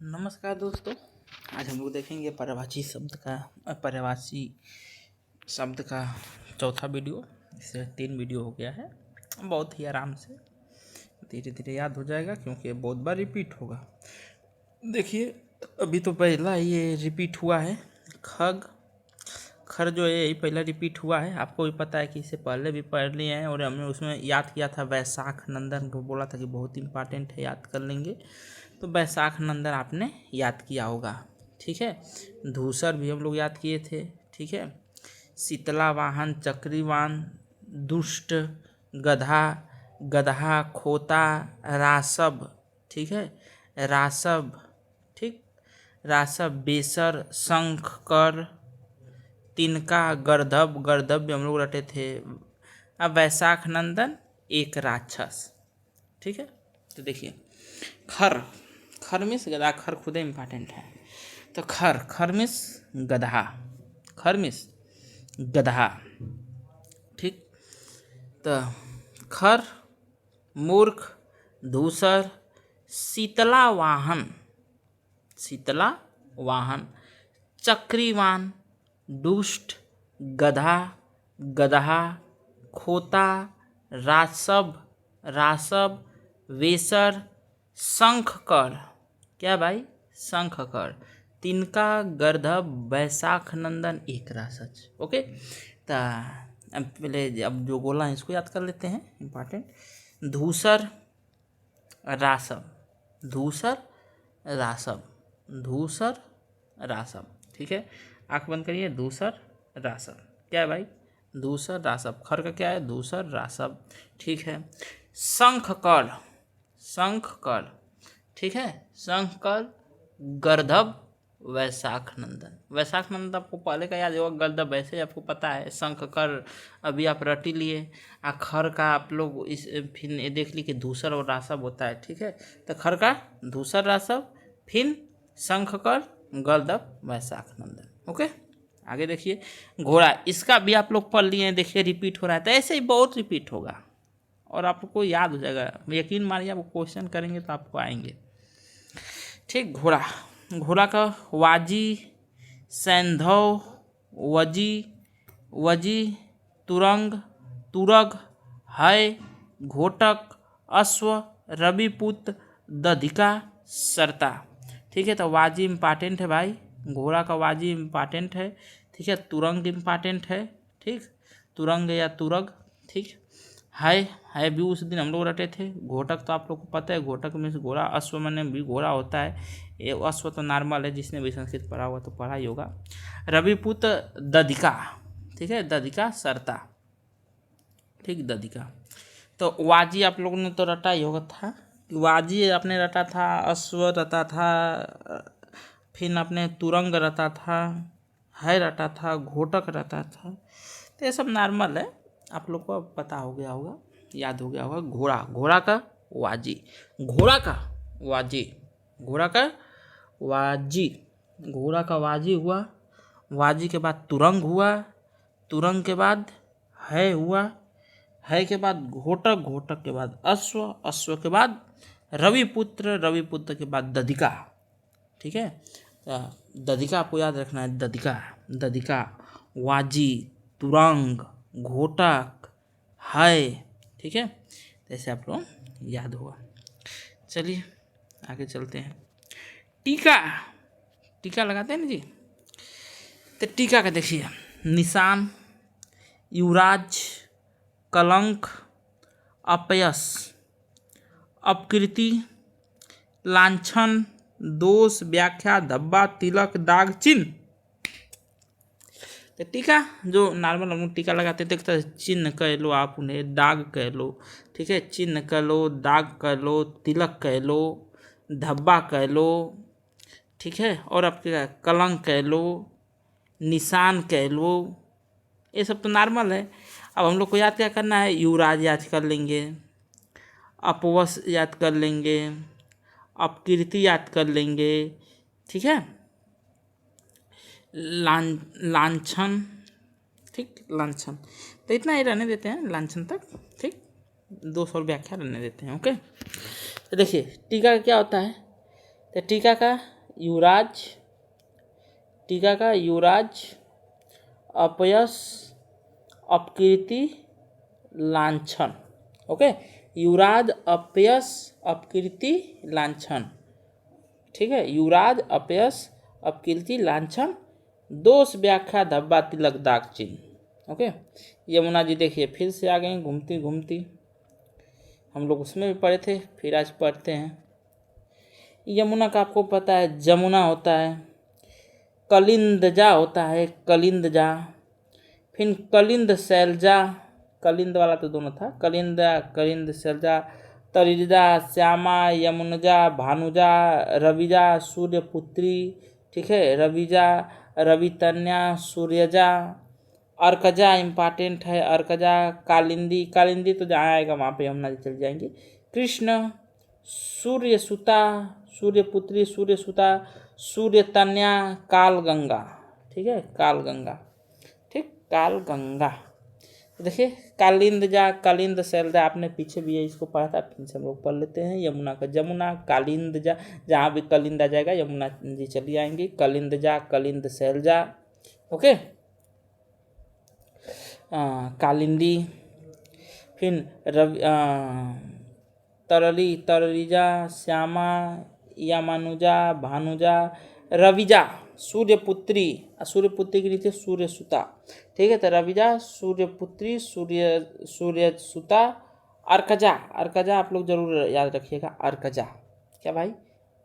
नमस्कार दोस्तों। आज हम लोग देखेंगे पर्यायवाची शब्द का चौथा वीडियो। इससे 3 वीडियो हो गया है। बहुत ही आराम से धीरे धीरे याद हो जाएगा क्योंकि बहुत बार रिपीट होगा। देखिए, अभी तो पहला ये रिपीट हुआ है। खग खर जो है यही पहला रिपीट हुआ है। आपको भी पता है कि इससे पहले भी पढ़ लिए हैं और हमने उसमें याद किया था। वैशाख नंदन को बोला था कि बहुत इंपॉर्टेंट है, याद कर लेंगे। तो वैशाख नंदन आपने याद किया होगा, ठीक है। धूसर भी हम लोग याद किए थे, ठीक है। शीतला वाहन, चक्रीवान, दुष्ट, गधा, गधा, खोता, रासब, ठीक है। रासब, ठीक। रासब, बेसर, शंख, कर, तिनका, गर्दभ, गर्दभ भी हम लोग रटे थे। अब वैशाख नंदन एक राक्षस, ठीक है। तो देखिए, खर खर मिस गधा, खर खुद इम्पॉर्टेंट है। तो खर मिस गधा, खर मिस गधा, ठीक। तो खर, मूर्ख, धूसर, शीतला वाहन, शीतला वाहन, चक्रीवान, दुष्ट, गधा, गधा, खोता, रासब, रासब, वेसर, शंखकर, क्या भाई, शंखकर, तिनका, गर्दभ, वैशाख नंदन एक राक्षस। ओके, तो अब पहले अब जो बोला है इसको याद कर लेते हैं, इम्पॉर्टेंट। धूसर, रासब, धूसर, रासब, धूसर, रासब, ठीक है। आँख बंद करिए। धूसर, रासब, क्या है भाई, धूसर, रासब। खर का क्या है, धूसर, रासब, ठीक है। शंखकर, शंखकर, ठीक है। शंखकर, गर्दभ, वैशाख नंदन। वैशाख नंदन आपको पहले का याद होगा, गर्दभ वैसे आपको पता है। शंखकर अभी आप रट ही लिए। खर का आप लोग इस फिर देख ली कि धूसर और रासब होता है, ठीक है। तो खर का धूसर, रासब, फिर शंखकर, गर्दभ, वैशाख नंदन। ओके, आगे देखिए। घोड़ा, इसका भी आप लोग पढ़ लिए हैं। देखिए रिपीट हो रहा है, तो ऐसे ही बहुत रिपीट होगा और आपको याद हो जाएगा। यकीन मानिए, आप क्वेश्चन करेंगे तो आपको आएंगे, ठीक। घोड़ा, घोड़ा का वाजी, सैंधव, वजी, वजी, तुरंग, तुरग, है, घोटक, अश्व, रविपुत्र, दधिका, सरता, ठीक है। तो वाजी इम्पॉर्टेंट है भाई, घोड़ा का वाजी इम्पॉर्टेंट है, ठीक है। तुरंग इम्पॉर्टेंट है, ठीक, तुरंग या तुरग, ठीक। है भी उस दिन हम लोग रटे थे। घोटक तो आप लोग को पता है, घोटक में से घोड़ा, अश्व में भी घोड़ा होता है। ये अश्व तो नॉर्मल है, जिसने भी संस्कृत पढ़ा हुआ तो पढ़ा ही होगा। रविपुत्र, दधिका, ठीक है। दधिका, सरता, ठीक, दधिका। तो वाजी आप लोगों ने तो रटा ही होगा था। वाजी आपने रटा था, अश्व रटा था, फिर आपने तुरंग रटा था, है रटा था, घोटक रटा था। तो ये सब नॉर्मल है, आप लोग को पता हो गया होगा, याद हो गया होगा। घोड़ा, घोड़ा का वाजी, घोड़ा का वाजी, घोड़ा का वाजी, घोड़ा का वाजी हुआ। वाजी के बाद तुरंग हुआ, तुरंग के बाद है हुआ, है के बाद घोटक, घोटक के बाद अश्व, अश्व के बाद रविपुत्र, रविपुत्र के बाद दधिका, ठीक है। दधिका आपको याद रखना है। दधिका, दधिका, वाजी, तुरंग, घोटक, है, ठीक है। ऐसे आप लोग याद होगा। चलिए आगे चलते हैं। टीका, टीका लगाते हैं ना जी। तो टीका का देखिए, निशान, युवराज, कलंक, अपयश, अपकृति, लांछन, दोष, व्याख्या, धब्बा, तिलक, दाग, चिन्ह। तो टीका जो नॉर्मल हम लोग टीका लगाते थे, तो चिन्ह कह लो आप उन्हें, दाग कह लो, ठीक है। चिन्ह कह लो, दाग कह लो, तिलक कह लो, धब्बा कह लो, ठीक है। और आपके कलंक कह लो, निशान कह लो, ये सब तो नॉर्मल है। अब हम लोग को याद क्या करना है, युवराज याद कर लेंगे, अपवश याद कर लेंगे, अपकीर्ति याद कर लेंगे, ठीक है। लांछन, ठीक, लांछन। तो इतना ही रहने देते हैं लांछन तक, ठीक। 200 व्याख्या रहने देते हैं। ओके, तो देखिए टीका का क्या होता है। तो टीका का युवराज, टीका का युवराज, अपयश, अपकीर्ति, लांछन। ओके, युवराज, अपयश, अपकीर्ति, लांछन। ठीक है, युवराज, अपयश, अपकीर्ति, लांछन, दोष, व्याख्या, धब्बा, तिलक, दाग चिन्ह। ओके, यमुना जी देखिए फिर से आ गई घूमती घूमती, हम लोग उसमें भी पढ़े थे, फिर आज पढ़ते हैं। यमुना का आपको पता है जमुना होता है, कलिंदजा होता है, कलिंदजा, फिर कलिंद शैलजा, कलिंद वाला तो दोनों था, कलिंदा, कलिंद शैलजा, तरिजा, श्यामा, यमुनजा, भानुजा, रविजा, सूर्यपुत्री। ठीक है, रविजा, रवितन्या, सूर्यजा, अर्कजा इम्पॉर्टेंट है, अर्कजा, कालिंदी, कालिंदी तो जहाँ आएगा वहाँ पे यमुना जी चल जाएंगे, कृष्ण, सूर्यसुता, सूर्यपुत्री, सूर्यसुता, सूर्यतन्या, कालगंगा। ठीक है, कालगंगा। ठीक, कालगंगा। तो देखिए कालिंदजा, कालिंद शैलजा आपने पीछे भी है इसको पढ़ा था, फिर से हम लोग पढ़ लेते हैं। यमुना का जमुना, कालिंदजा, जहाँ भी कलिंद आ जाएगा यमुना जी चली आएंगी, कलिंदजा, कलिंद शैलजा। ओके, कालिंदी, फिर रवि, तरली, तरलीजा, श्यामा, यामानुजा, भानुजा, रविजा, सूर्यपुत्री, सूर्यपुत्री के नीचे सूर्यसुता। ठीक है, तो रविजा, सूर्यपुत्री, सूर्यसुता, अर्कजा, अर्कजा आप लोग जरूर याद रखिएगा, अर्कजा। क्या भाई,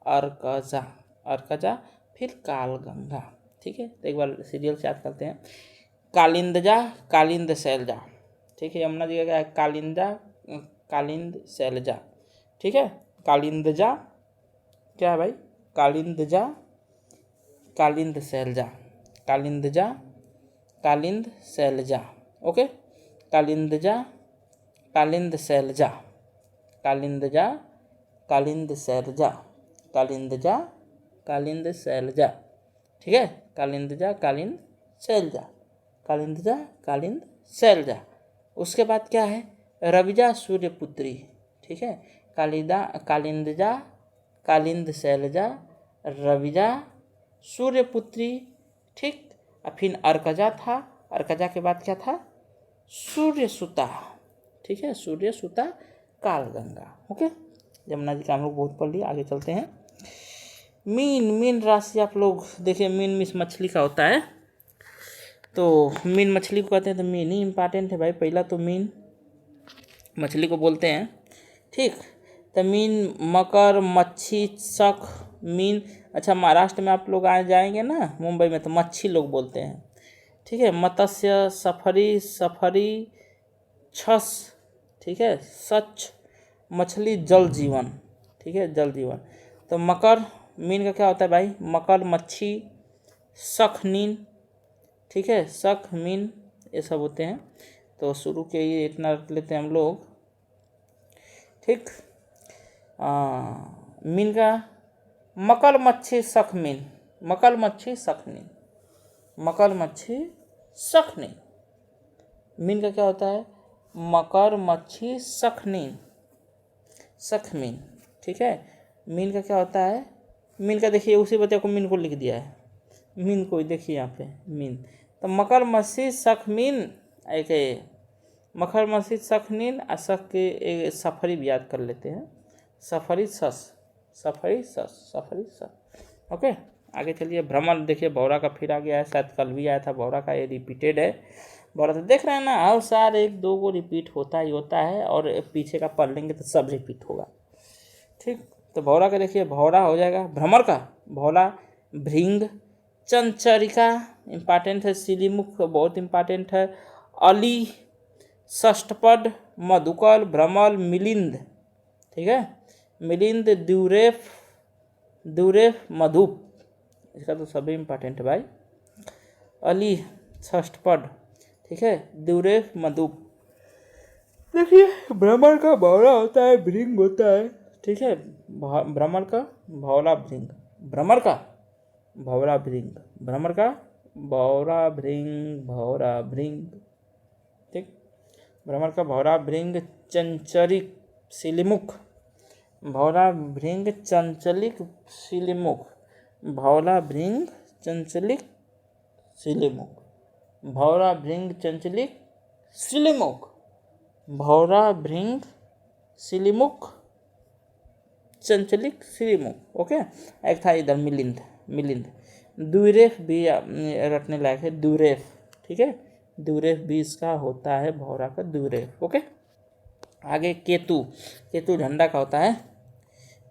अर्कजा, अर्कजा, फिर कालगंगा। ठीक है, तो एक बार सीरियल से याद करते हैं, कालिंदजा, कालिंद शैलजा। ठीक है, यमुना जी का क्या है, कालिंदा, कालिंद शैलजा। ठीक है, कालिंदजा क्या है भाई, कालिंदजा, कालिंद शैलजा, कालिंदजा, कालिंद शैलजा। ओके, कालिंदजा, कालिंद शैलजा, कालिंदजा, कालिंद शैलजा, कालिंदजा, कालिंद शैलजा। ठीक है, कालिंदजा, कालिंद शैलजा, कालिंदजा, कालिंद शैलजा। उसके बाद क्या है, रविजा, सूर्यपुत्री। ठीक है, कालिंदजा, कालिंद शैलजा, रविजा, सूर्यपुत्री। ठीक, और फिर अर्कजा था, अर्कजा के बाद क्या था, सूर्यसुता। ठीक है, सूर्यसुता, कालगंगा। ओके, यमुना जी का हम लोग बहुत पढ़ लिया, आगे चलते हैं। मीन, मीन राशि आप लोग देखिए, मीन मिस मछली का होता है, तो मीन मछली को कहते हैं, तो मीन ही इम्पॉर्टेंट है भाई, पहला तो मीन मछली को बोलते हैं। ठीक, तो मीन, मकर, मच्छी, शक, मीन। अच्छा, महाराष्ट्र में आप लोग आ जाएंगे ना, मुंबई में, तो मच्छी लोग बोलते हैं। ठीक है, मत्स्य, सफरी, सफरी, छस। ठीक है, सच, मछली, जल जीवन। ठीक है, जल जीवन। तो मकर, मीन का क्या होता है भाई, मकर, मच्छी, शक, नीन। ठीक है, शक, मीन, ये सब होते हैं। तो शुरू के ये इतना रख लेते हैं हम लोग। ठीक, मीन का मकर, मच्छी, शक, मीन, मकर, मच्छी, शक, नीन, मकर, मच्छी, शक, नीन। मीन का क्या होता है, मकर, मच्छी, शक, नीन, शक, मीन। ठीक है, मीन का क्या होता है, मीन का देखिए उसी बच्चे को मीन को लिख दिया है, मीन को देखिए यहाँ पे मीन। तो मकर, मच्छी, शक, मीन, एक मकर, मच्छी, शक, नीन, और शक के सफरी भी याद कर लेते हैं, सफरी, सस, सफरी, सस, सफरी, सस। ओके, आगे चलिए। भ्रमर देखिए, भौरा का फिर आ गया है, शायद कल भी आया था भौरा का, ये रिपीटेड है। भौरा तो देख रहे हैं ना, हर साल एक दो को रिपीट होता ही होता है, और पीछे का पढ़ लेंगे तो सब रिपीट होगा। ठीक, तो भौरा का देखिए, भौरा हो जाएगा, भ्रमर का भौरा, भृंग, चंचरिका इम्पॉर्टेंट है, सिलीमुख बहुत इम्पॉर्टेंट है, अली, षष्ठपद, मधुकर, भ्रमर, मिलिंद। ठीक है, मिलिंद, द्यूरेफ, द्यूरेफ, मधुप, इसका तो सभी इम्पॉर्टेंट है भाई। अली, षष्ठपद। ठीक है, द्यूरेफ, मधुप। देखिए, भ्रमर का भौरा होता है, भृंग होता है। ठीक है, भ्रमर का भौरा, भृंग, भ्रमर का भौरा, भृंग, भ्रमर का भौरा, भृंग, भौरा, भृंग। ठीक, भ्रमर का भौरा, भृंग, चंचरिक, सिलीमुख, भौरा, भृंग, चंचलिक, सिलीमुख। भौरा भृंग चंचलिक सिलिमुख, भौरा भृंग चंचलिक सिलिमुख, भौरा भृंग सिलिमुख चंचलिक सिलिमुख। ओके। एक था इधर मिलिंद, मिलिंद। द्विरेफ भी रटने लायक है, द्विरेफ। ठीक है, द्विरेफ भी इसका होता है भौरा का द्विरेफ। ओके। आगे केतु, केतु झंडा का होता है।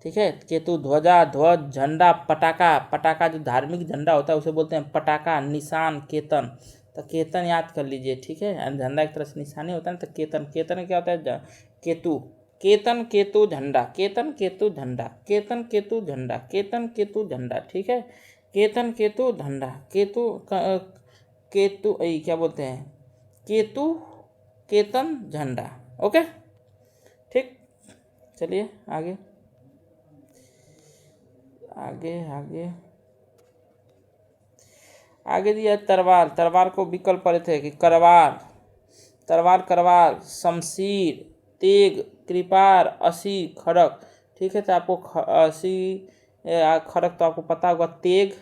ठीक है, केतु ध्वजा, ध्वज, झंडा, पटाखा, पटाखा जो धार्मिक झंडा होता है उसे बोलते हैं पटाखा, निशान, केतन। तो केतन याद कर लीजिए। ठीक है, झंडा एक तरह से निशानी होता है ना, तो केतन, केतन क्या होता है, केतु, केतन केतु झंडा, केतन केतु झंडा, केतन केतु झंडा, केतन केतु झंडा। ठीक है, केतन केतु झंडा, केतु केतु क्या बोलते हैं, केतु केतन झंडा। ओके, ठीक। चलिए आगे आगे आगे आगे दिया तलवार। तलवार को विकल्प पड़े थे कि करवार, तलवार, करवार, शमशीर, तेग, कृपार, असी, खड़क। ठीक है, तो आपको असी खड़क तो आपको पता होगा, तेग।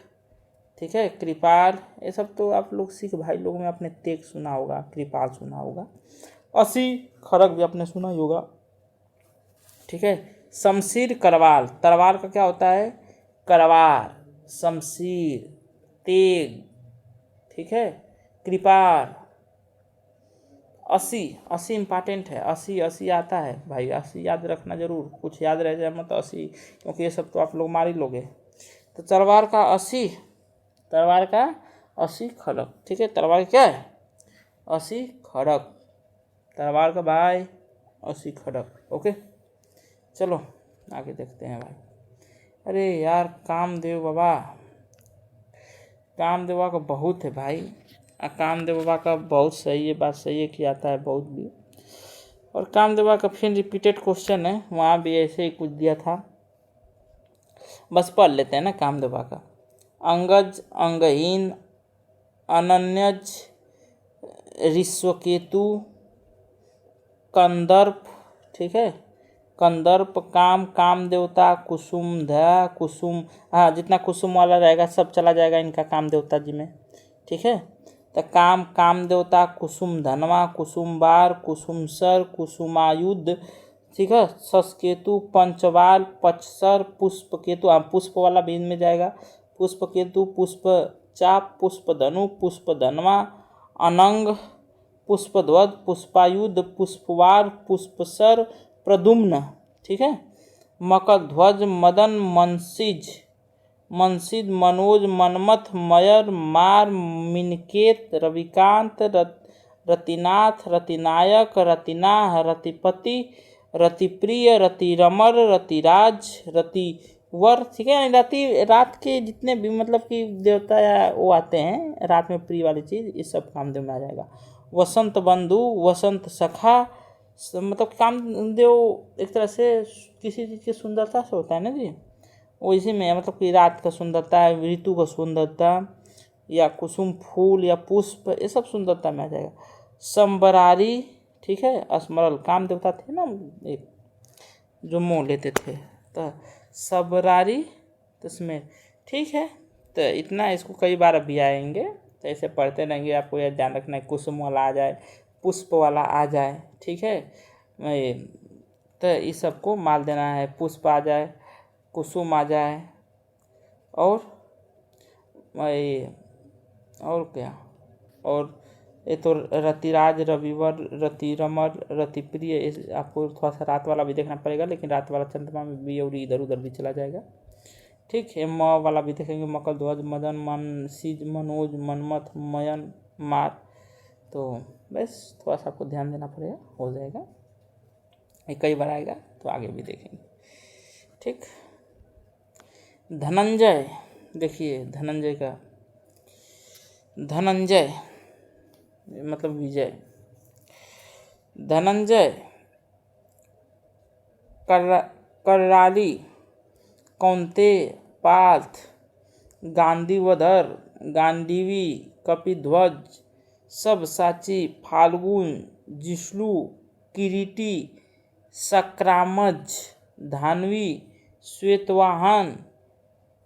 ठीक है, कृपाल, ये सब तो आप लोग सिख भाई लोग में आपने तेग सुना होगा, कृपाल सुना होगा, असी खड़क भी आपने सुना ही होगा। ठीक है, शमशीर, करवाल, तलवार का क्या होता है, करवार, शमशीर, तेग। ठीक है, कृपाल, असी, असी इम्पॉर्टेंट है, असी, असी आता है भाई, असी याद रखना जरूर, कुछ याद रह जाए मत असी, क्योंकि ये सब तो आप लोग मार ही लोगे। तो तलवार का असी, तलवार का असी खड़क। ठीक है, तलवार क्या है, असी खड़क, तलवार का भाई असी खड़क। ओके, चलो आगे देखते हैं भाई। अरे यार कामदेव बाबा, कामदेव बाबा का बहुत है भाई, कामदेव बाबा का बहुत सही है, बात सही है कि आता है बहुत भी। और कामदेव बाबा का फिर रिपीटेड क्वेश्चन है, वहाँ भी ऐसे ही कुछ दिया था, बस पढ़ लेते हैं ना। कामदेव बाबा का अंगज, अंगहीन, अनन्यज, ऋष्वकेतु, कंदर्प। ठीक है, कंदर्प, काम, काम देवता, कुसुम धा, कुसुम, हाँ जितना कुसुम वाला रहेगा सब चला जाएगा इनका काम देवता जी में। ठीक है, तो काम, काम देवता, कुसुम धनवा, कुसुम बार, कुसुम सर, कुसुमायुध। ठीक है, ससकेतु, पंचवाल, पचसर, पुष्प केतु, हाँ पुष्प वाला भी इनमें जाएगा, पुष्प केतु, पुष्प चाप, पुष्प धनु, पुष्प धनवा, अनंग, पुष्पध्वज, पुष्पायुध, पुष्पवार, पुष्पसर, प्रद्युम्न। ठीक है, मकध्वज, मदन, मनसिज, मनसिद, मनोज, मनमथ, मयर, मार, मिनकेत, रविकांत, रतिनाथ, रतिनायक, रतिनाह, रतिपति, रतिप्रिय, रतिरमर, रतिराज, रतिवर। ठीक है, राति, रात के जितने भी मतलब कि देवता या वो आते हैं रात में प्रिय वाली चीज़, ये सब कामदेव में आ जाएगा। वसंत बंधु, वसंत सखा, मतलब कामदेव एक तरह से किसी चीज़ की सुंदरता से होता है ना जी, वो इसी में है, मतलब कि रात का सुंदरता, ऋतु का सुंदरता, या कुसुम फूल या पुष्प, ये सब सुंदरता में आ जाएगा। संबरारी, ठीक है, स्मरल, काम देवता थे ना एक जो मोह लेते थे, तो सबरारी, तो इसमें ठीक है। तो इतना, इसको कई बार अभी आएंगे, तो ऐसे पढ़ते रहेंगे, आपको यह ध्यान रखना है कुसुम वाला आ जाए, पुष्प वाला आ जाए। ठीक है, तो इस सबको माल देना है, पुष्प आ जाए, कुसुम आ जाए, और क्या, और ये तो रतिराज, रविवर, रतिरमर, रतिप्रिय, आपको थोड़ा सा रात वाला भी देखना पड़ेगा, लेकिन रात वाला चंद्रमा में भी और इधर उधर भी चला जाएगा। ठीक है, म वाला भी देखेंगे, मकरध्वज, मदन, मनसिज, मनोज, मनमथ, मयन, मार। तो बस थोड़ा सा आपको ध्यान देना पड़ेगा, हो जाएगा, ये कई बार आएगा तो आगे भी देखेंगे। ठीक, धनंजय, देखिए धनंजय का, धनंजय मतलब विजय, धनंजय, कराली, कौंतेय, पार्थ, गांडीवधर, गांडीवी, कपिध्वज, सबसाची, फाल्गुन, जिष्णु, किरीटी, सक्रामज, धानवी, श्वेतवाहन,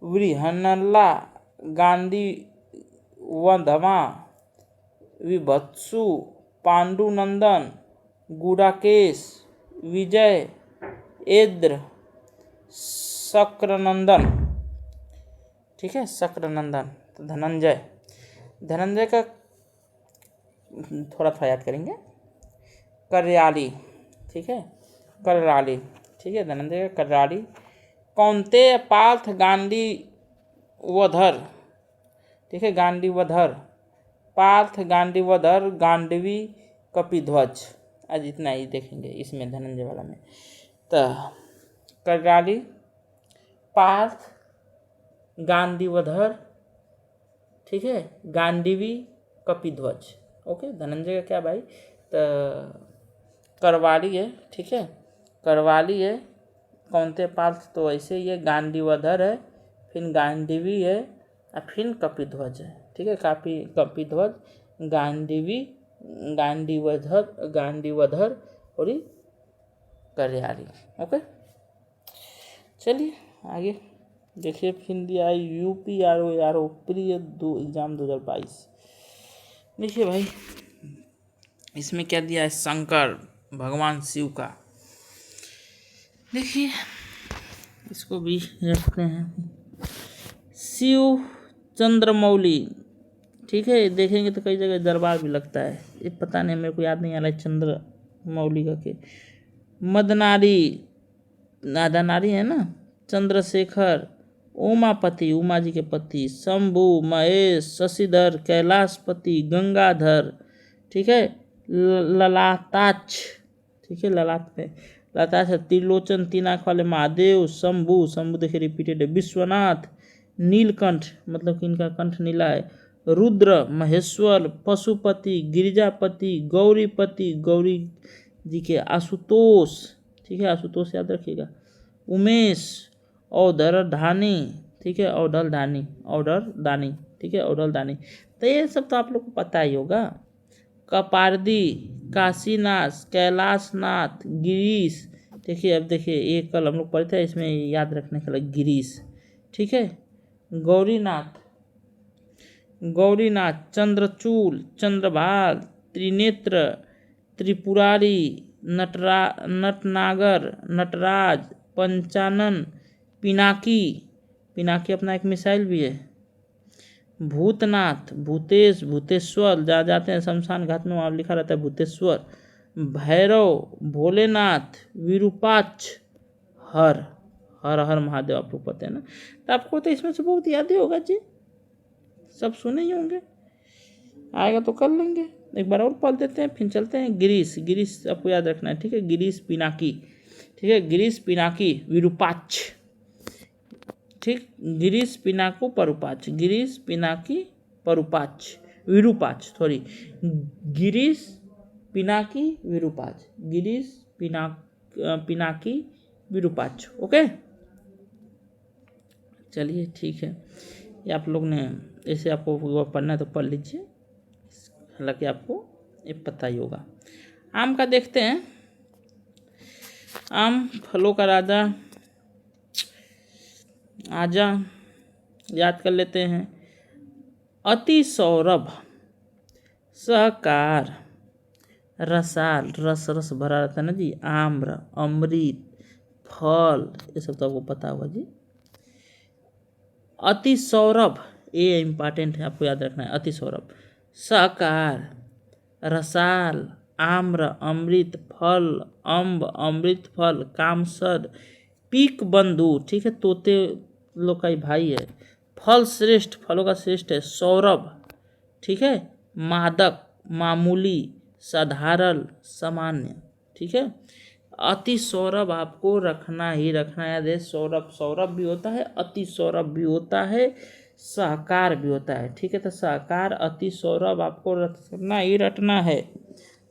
वृहन्नला गांधी वधमा विभत्सु पांडुनंदन गुडाकेश विजय एद्र शक्रनंदन। ठीक है, शक्रनंदन। तो धनंजय, धनंजय का थोड़ा याद करेंगे। कर्याली, ठीक है, कर्राली, ठीक है, धनंजय का कर्राली। कौन्तेय पार्थ गांडी वधर, ठीक है, गांडी वधर, पार्थ गांडी वधर गांडवी कपिध्वज। आज इतना ही देखेंगे इसमें धनंजय वाला में। तो कर्राली, पार्थ गांडीवधर, ठीक है, गांडीवी कपिध्वज। ओके, धनंजय का क्या भाई, तो करवाली है, ठीक है, करवाली है। कौन्तेय पार्थ तो ऐसे ही है, गांडीवधर है, फिर गांडीवी है और फिर कपिध्वज है। ठीक है, कपिध्वज, गांडीवी, गांडीवधर और कर्याली। ओके, चलिए आगे देखिए। फिर दिया है UPRO प्री एग्जाम 2022। देखिए भाई, इसमें क्या दिया है, शंकर भगवान शिव का। देखिए इसको भी रखते हैं, शिव चंद्रमौली। ठीक है, देखेंगे तो कई जगह दरबार भी लगता है, ये पता नहीं, मेरे को याद नहीं आ रहा है चंद्रमौली का के। मदनारी, नादानारी है ना, चंद्रशेखर, उमापति, उमा जी के पति, शंभु, महेश, शशिधर, कैलाशपति, गंगाधर, ठीक है, ललाताक्ष, ठीक है, ललाट पे ललाताक्ष, त्रिलोचन, तीन आँख वाले महादेव, शंभु, शंभु देखिए रिपीटेड है, विश्वनाथ, नीलकंठ, मतलब कि इनका कंठ नीला है, रुद्र, महेश्वर, पशुपति, गिरिजापति, गौरीपति, गौरी जी के आशुतोष, ठीक है, आशुतोष याद रखिएगा, उमेश, औधरधानी, ठीक है, औढलदानी, औढरदानी, ठीक है, औढलदानी। तो ये सब तो आप लोग को पता ही होगा। कपारदी, काशीनाथ, कैलाशनाथ, गिरीश। देखिए अब देखिए, ये कल हम लोग पढ़े थे, इसमें याद रखने के लिए गिरीश, ठीक है, गौरीनाथ, गौरीनाथ, चंद्रचूल, चंद्रभाल, त्रिनेत्र, त्रिपुरारी, नटनागर, नटराज, पंचानन, पिनाकी, पिनाकी अपना एक मिसाइल भी है, भूतनाथ, भूतेश, भूतेश्वर, जा जाते हैं शमशान घाट में वहाँ लिखा रहता है भूतेश्वर, भैरव, भोलेनाथ, विरूपाक्ष, हर हर हर महादेव आप लोग पता है ना। तो आपको तो इसमें से बहुत याद ही होगा जी, सब सुने ही होंगे, आएगा तो कर लेंगे। एक बार और पढ़ देते हैं, फिर चलते हैं। गिरीश, गिरीश आपको याद रखना है, ठीक है, गिरीश पिनाकी, ठीक है, गिरीश पिनाकी विरूपाक्ष, ठीक, गिरीश पिनाको परुपाक्ष, गिरीश पिनाकी परुपाक्ष, विरूपाक्ष, सॉरी, गिरीश पिनाकी विरूपाक्ष, गिरीश पिनाकी विरूपाक्ष। ओके, चलिए ठीक है, ये आप लोग ने ऐसे आपको पढ़ना है तो पढ़ लीजिए, हालांकि आपको ये पता ही होगा। आम का देखते हैं, आम फलों का राजा, आजा याद कर लेते हैं। अति सौरभ, सहकार, रसाल, रस रस भरा रहता है ना जी, आम्र, अमृत, फल, ये सब तो आपको पता होगा जी। अति सौरभ, ये इम्पॉर्टेंट है, आपको याद रखना है, अति सौरभ, सहकार, रसाल, आम्र, अमृत, फल, अम्ब, अमृत फल, कामसद, पीक बंधु, ठीक है, तोते लोग का ही भाई है, फल श्रेष्ठ, फलों का श्रेष्ठ है, सौरभ, ठीक है, मादक, मामूली, साधारण, सामान्य, ठीक है। अति सौरभ आपको रखना ही रखना है, सौरभ सौरभ भी होता है, अति सौरभ भी होता है, सहकार भी होता है, ठीक है। तो सहकार, अति सौरभ आपको रखना ही रटना है।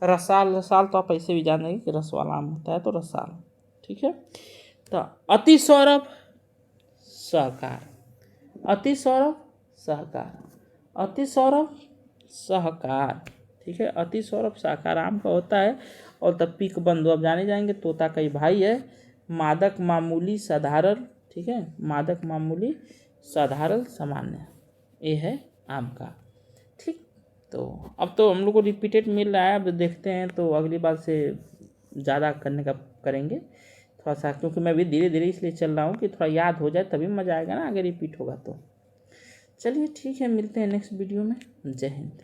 रसाल, रसाल तो आप ऐसे भी जान देंगे कि रस वाला आम होता है, तो रसाल, ठीक है। तो अति सौरभ सहकार, अति सौरभ सहकार, अति सौरभ सहकार, ठीक है, अति सौरभ सहकार आम का होता है। और तब पीक बंधु अब जाने जाएंगे, तोता का ही भाई है, मादक, मामूली, साधारण, ठीक है, मादक, मामूली, साधारण सामान्य, ये है आम का। ठीक, तो अब तो हम लोग को रिपीटेड मिल रहा है, अब देखते हैं तो अगली बार से ज़्यादा करने का करेंगे थोड़ा सा, क्योंकि मैं भी धीरे धीरे इसलिए चल रहा हूँ कि थोड़ा याद हो जाए, तभी मज़ा आएगा ना, अगर रिपीट होगा तो। चलिए ठीक है, मिलते हैं नेक्स्ट वीडियो में। जय हिंद।